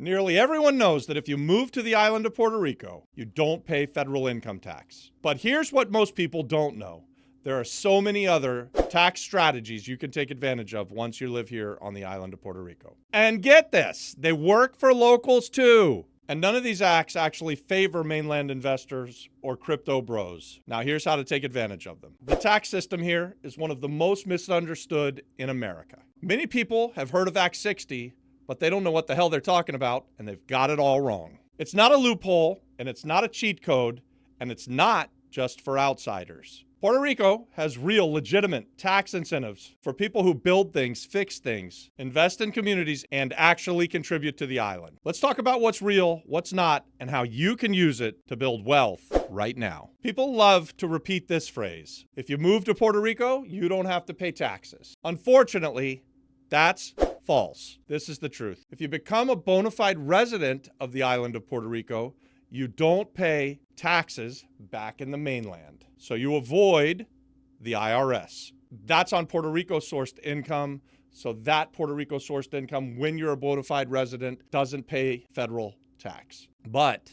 Nearly everyone knows that if you move to the island of Puerto Rico, you don't pay federal income tax. But here's what most people don't know. There are so many other tax strategies you can take advantage of once you live here on the island of Puerto Rico. And get this, they work for locals too. And none of these acts actually favor mainland investors or crypto bros. Now here's how to take advantage of them. The tax system here is one of the most misunderstood in America. Many people have heard of Act 60, but they don't know what the hell they're talking about, and they've got it all wrong. It's not a loophole, and it's not a cheat code, and it's not just for outsiders. Puerto Rico has real, legitimate tax incentives for people who build things, fix things, invest in communities, and actually contribute to the island. Let's talk about what's real, what's not, and how you can use it to build wealth right now. People love to repeat this phrase. If you move to Puerto Rico, you don't have to pay taxes. Unfortunately, that's false. This is the truth. If you become a bona fide resident of the island of Puerto Rico, you don't pay taxes back in the mainland. So you avoid the IRS. That's on Puerto Rico sourced income. So that Puerto Rico sourced income, when you're a bona fide resident, doesn't pay federal tax. But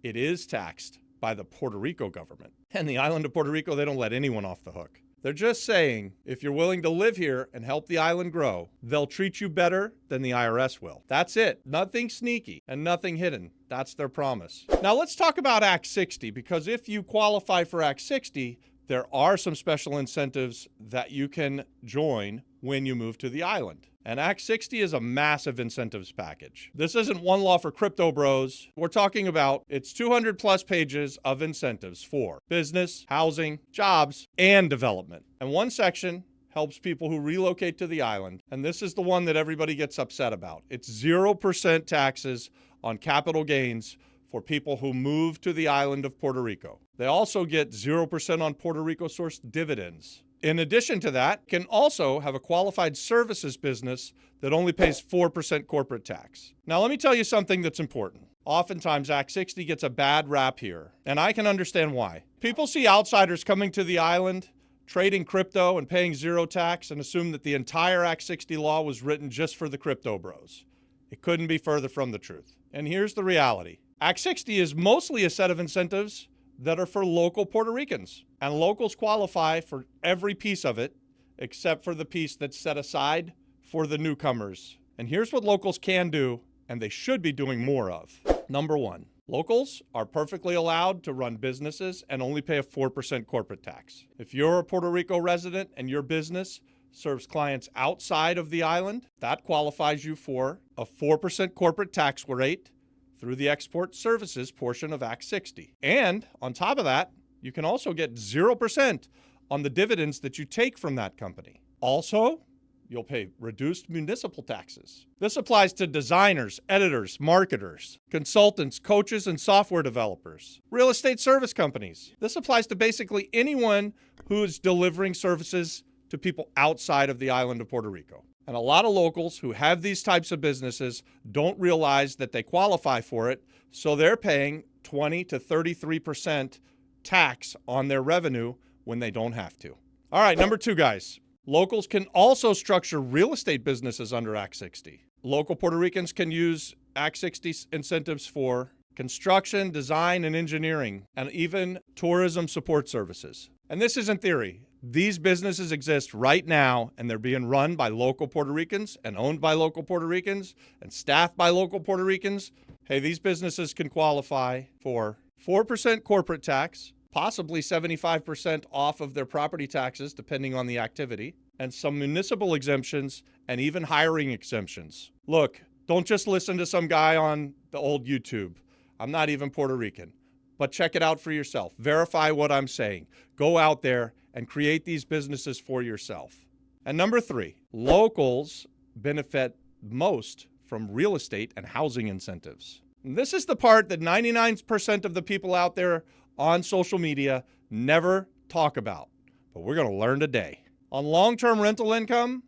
it is taxed by the Puerto Rico government. And the island of Puerto Rico, they don't let anyone off the hook. They're just saying, if you're willing to live here and help the island grow, they'll treat you better than the IRS will. That's it. Nothing sneaky and nothing hidden. That's their promise. Now let's talk about Act 60, because if you qualify for Act 60, there are some special incentives that you can join when you move to the island. And Act 60 is a massive incentives package. This isn't one law for crypto bros. We're talking about it's 200 plus pages of incentives for business, housing, jobs, and development. And one section helps people who relocate to the island. And this is the one that everybody gets upset about. It's 0% taxes on capital gains for people who move to the island of Puerto Rico. They also get 0% on Puerto Rico sourced dividends. In addition to that, can also have a qualified services business that only pays 4% corporate tax. Now, let me tell you something that's important. Oftentimes, Act 60 gets a bad rap here, and I can understand why. People see outsiders coming to the island, trading crypto and paying zero tax, and assume that the entire Act 60 law was written just for the crypto bros. It couldn't be further from the truth. And here's the reality. Act 60 is mostly a set of incentives that are for local Puerto Ricans. And locals qualify for every piece of it, except for the piece that's set aside for the newcomers. And here's what locals can do, and they should be doing more of. Number one, locals are perfectly allowed to run businesses and only pay a 4% corporate tax. If you're a Puerto Rico resident and your business serves clients outside of the island, that qualifies you for a 4% corporate tax rate through the export services portion of Act 60. And on top of that, you can also get 0% on the dividends that you take from that company. Also, you'll pay reduced municipal taxes. This applies to designers, editors, marketers, consultants, coaches, and software developers, real estate service companies. This applies to basically anyone who's delivering services to people outside of the island of Puerto Rico. And a lot of locals who have these types of businesses don't realize that they qualify for it, so they're paying 20 to 33% tax on their revenue when they don't have to. All right, number two, guys. Locals can also structure real estate businesses under Act 60. Local Puerto Ricans can use Act 60 incentives for construction, design, and engineering, and even tourism support services. And this isn't theory. These businesses exist right now, and they're being run by local Puerto Ricans and owned by local Puerto Ricans and staffed by local Puerto Ricans. Hey, these businesses can qualify for 4% corporate tax, possibly 75% off of their property taxes, depending on the activity, and some municipal exemptions and even hiring exemptions. Look, don't just listen to some guy on the old YouTube. I'm not even Puerto Rican. But check it out for yourself. Verify what I'm saying. Go out there and create these businesses for yourself. And number three, locals benefit most from real estate and housing incentives. And this is the part that 99% of the people out there on social media never talk about, but we're going to learn today. On long-term rental income,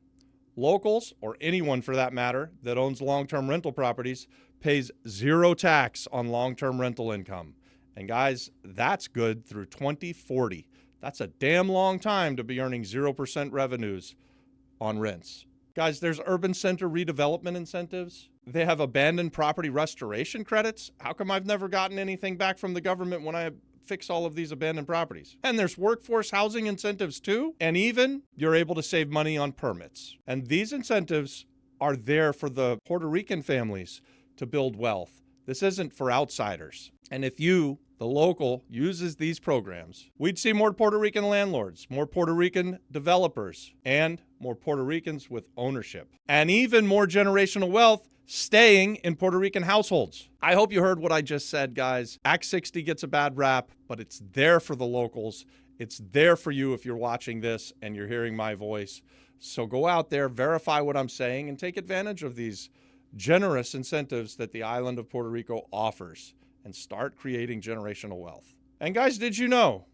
locals, or anyone for that matter that owns long-term rental properties, pays zero tax on long-term rental income. And guys, that's good through 2040. That's a damn long time to be earning 0% revenues on rents. Guys, there's urban center redevelopment incentives They have abandoned property restoration credits. How come I've never gotten anything back from the government when I fix all of these abandoned properties? And there's workforce housing incentives too. And even you're able to save money on permits. And these incentives are there for the Puerto Rican families to build wealth. This isn't for outsiders. And if you, the local, uses these programs, we'd see more Puerto Rican landlords, more Puerto Rican developers, and more Puerto Ricans with ownership, and even more generational wealth staying in Puerto Rican households. I hope you heard what I just said, guys. Act 60 gets a bad rap, but it's there for the locals. It's there for you if you're watching this and you're hearing my voice. So go out there, verify what I'm saying, and take advantage of these generous incentives that the island of Puerto Rico offers and start creating generational wealth. And guys, did you know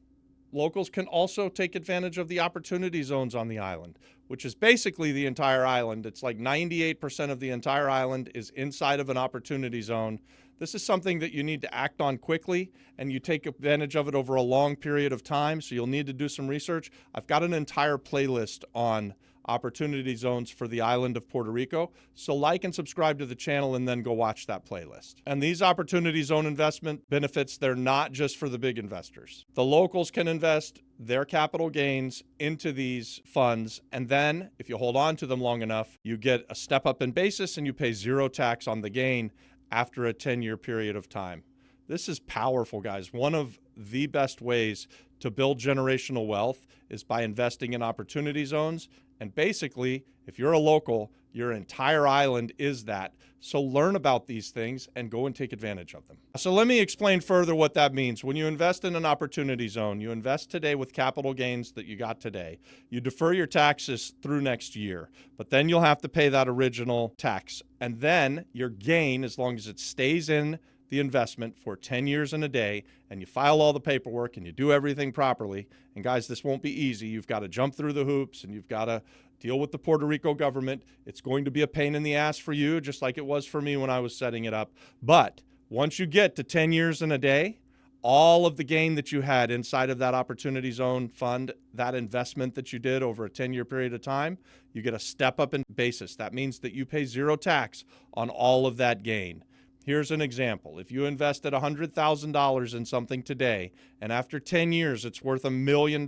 locals can also take advantage of the opportunity zones on the island, which is basically the entire island. It's like 98% of the entire island is inside of an opportunity zone. This is something that you need to act on quickly, and you take advantage of it over a long period of time, so you'll need to do some research. I've got an entire playlist on opportunity zones for the island of Puerto Rico, so like and subscribe to the channel and then go watch that playlist. And these opportunity zone investment benefits, they're not just for the big investors. The locals can invest their capital gains into these funds, and then if you hold on to them long enough, you get a step up in basis and you pay zero tax on the gain after a 10-year period of time. This is powerful, guys. One of the best ways to build generational wealth is by investing in opportunity zones. And basically, if you're a local, your entire island is that. So learn about these things and go and take advantage of them. So let me explain further what that means. When you invest in an opportunity zone, you invest today with capital gains that you got today. You defer your taxes through next year, but then you'll have to pay that original tax. And then your gain, as long as it stays in the investment for 10 years and a day, and you file all the paperwork and you do everything properly. And guys, this won't be easy. You've got to jump through the hoops and you've got to deal with the Puerto Rico government. It's going to be a pain in the ass for you, just like it was for me when I was setting it up. But once you get to 10 years and a day, all of the gain that you had inside of that opportunity zone fund, that investment that you did over a 10-year period of time, you get a step up in basis. That means that you pay zero tax on all of that gain. Here's an example. If you invested $100,000 in something today, and after 10 years it's worth $1 million,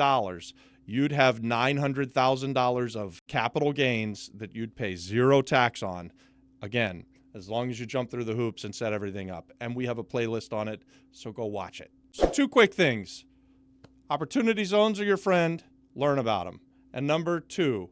you'd have $900,000 of capital gains that you'd pay zero tax on. Again, as long as you jump through the hoops and set everything up. And we have a playlist on it, so go watch it. So 2 quick things. Opportunity zones are your friend. Learn about them. And number 2,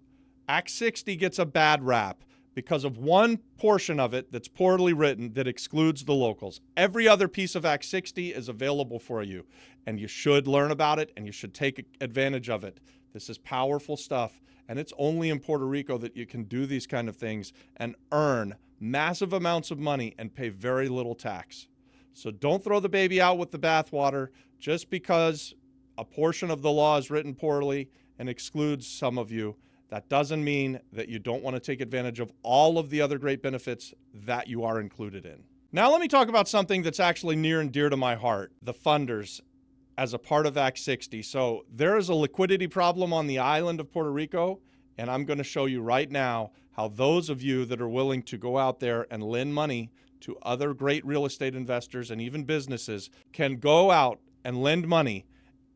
Act 60 gets a bad rap because of one portion of it that's poorly written that excludes the locals. Every other piece of Act 60 is available for you, and you should learn about it, and you should take advantage of it. This is powerful stuff, and it's only in Puerto Rico that you can do these kind of things and earn massive amounts of money and pay very little tax. So don't throw the baby out with the bathwater just because a portion of the law is written poorly and excludes some of you. That doesn't mean that you don't want to take advantage of all of the other great benefits that you are included in. Now let me talk about something that's actually near and dear to my heart, the funders as a part of Act 60. So there is a liquidity problem on the island of Puerto Rico, and I'm going to show you right now how those of you that are willing to go out there and lend money to other great real estate investors and even businesses can go out and lend money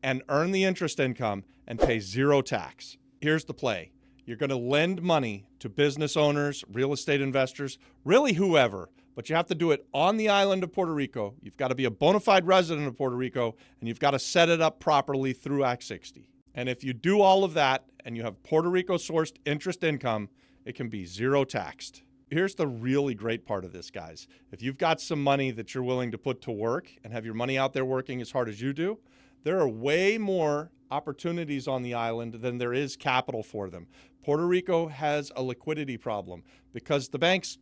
and earn the interest income and pay zero tax. Here's the play. You're going to lend money to business owners, real estate investors, really whoever, but you have to do it on the island of Puerto Rico. You've got to be a bona fide resident of Puerto Rico, and you've got to set it up properly through Act 60. And if you do all of that and you have Puerto Rico sourced interest income, it can be zero taxed. Here's the really great part of this, guys. If you've got some money that you're willing to put to work and have your money out there working as hard as you do, there are way more opportunities on the island than there is capital for them. Puerto Rico has a liquidity problem because the banks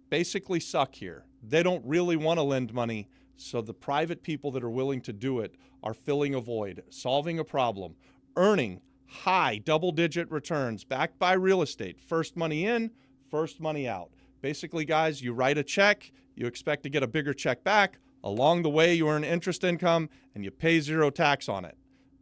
basically suck here. They don't really want to lend money, so the private people that are willing to do it are filling a void, solving a problem, earning high double-digit returns backed by real estate. First money in, first money out. Basically, guys, you write a check, you expect to get a bigger check back. Along the way, you earn interest income, and you pay zero tax on it.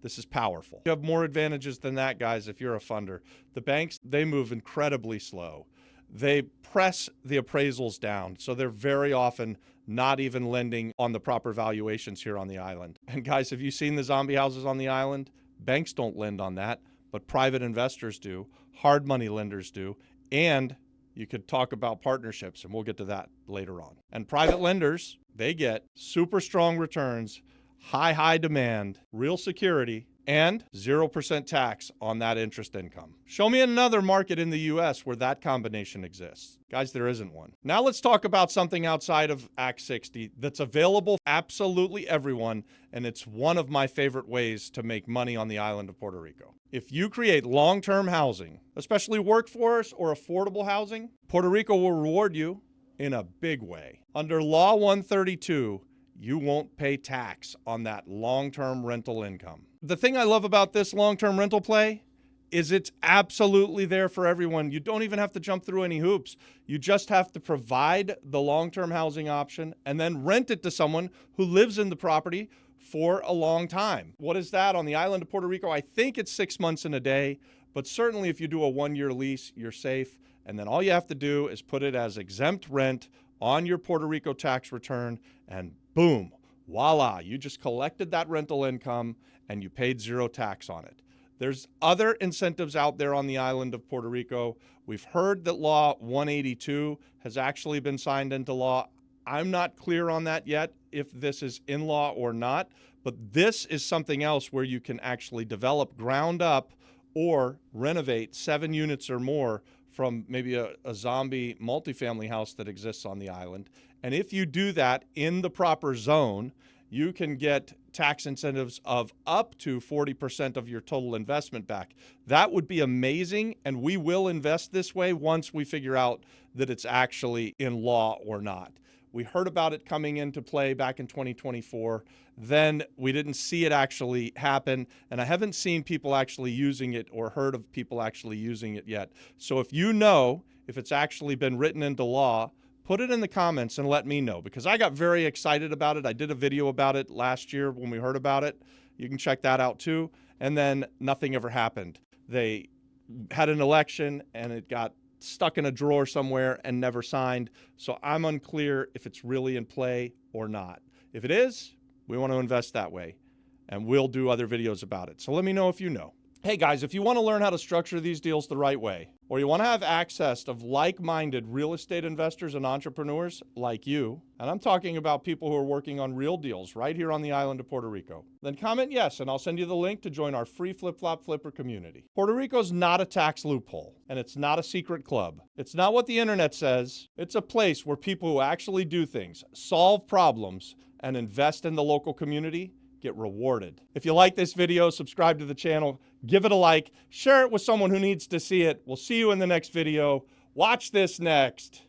This is powerful. You have more advantages than that, guys, if you're a funder. The banks, they move incredibly slow. they press the appraisals down. So they're very often not even lending on the proper valuations here on the island. And guys, have you seen the zombie houses on the island? Banks don't lend on that, but private investors do, hard money lenders do, and you could talk about partnerships, and we'll get to that later on. And private lenders, they get super strong returns, high demand, real security, and 0% tax on that interest income. Show me another market in the US where that combination exists. Guys, there isn't one. Now let's talk about something outside of Act 60 that's available for absolutely everyone, and it's one of my favorite ways to make money on the island of Puerto Rico. If you create long-term housing, especially workforce or affordable housing, Puerto Rico will reward you in a big way. Under Law 132, you won't pay tax on that long-term rental income. The thing I love about this long-term rental play is it's absolutely there for everyone. You don't even have to jump through any hoops. You just have to provide the long-term housing option and then rent it to someone who lives in the property for a long time. What is that on the island of Puerto Rico? I think it's 6 months and a day, but certainly if you do a 1-year lease, you're safe. And then all you have to do is put it as exempt rent on your Puerto Rico tax return, and boom, voila, you just collected that rental income and you paid 0 tax on it. There's other incentives out there on the island of Puerto Rico. We've heard that Law 182 has actually been signed into law. I'm not clear on that yet, if this is in law or not, but this is something else where you can actually develop ground up or renovate 7 units or more from maybe a zombie multifamily house that exists on the island. And if you do that in the proper zone, you can get tax incentives of up to 40% of your total investment back. That would be amazing, and we will invest this way once we figure out that it's actually in law or not. We heard about it coming into play back in 2024. Then we didn't see it actually happen, and I haven't seen people actually using it or heard of people actually using it yet. So if you know if it's actually been written into law, put it in the comments and let me know, because I got very excited about it. I did a video about it last year when we heard about it. You can check that out too. And then nothing ever happened. They had an election and it got stuck in a drawer somewhere and never signed. So I'm unclear if it's really in play or not. If it is, we want to invest that way, and we'll do other videos about it. So let me know if you know. Hey guys, if you want to learn how to structure these deals the right way, or you want to have access to like-minded real estate investors and entrepreneurs like you, and I'm talking about people who are working on real deals right here on the island of Puerto Rico, then comment yes, and I'll send you the link to join our free Flip-Flop Flipper community. Puerto Rico's not a tax loophole, and it's not a secret club. It's not what the internet says. It's a place where people who actually do things, solve problems, and invest in the local community get rewarded. If you like this video, subscribe to the channel, give it a like, share it with someone who needs to see it. We'll see you in the next video. Watch this next.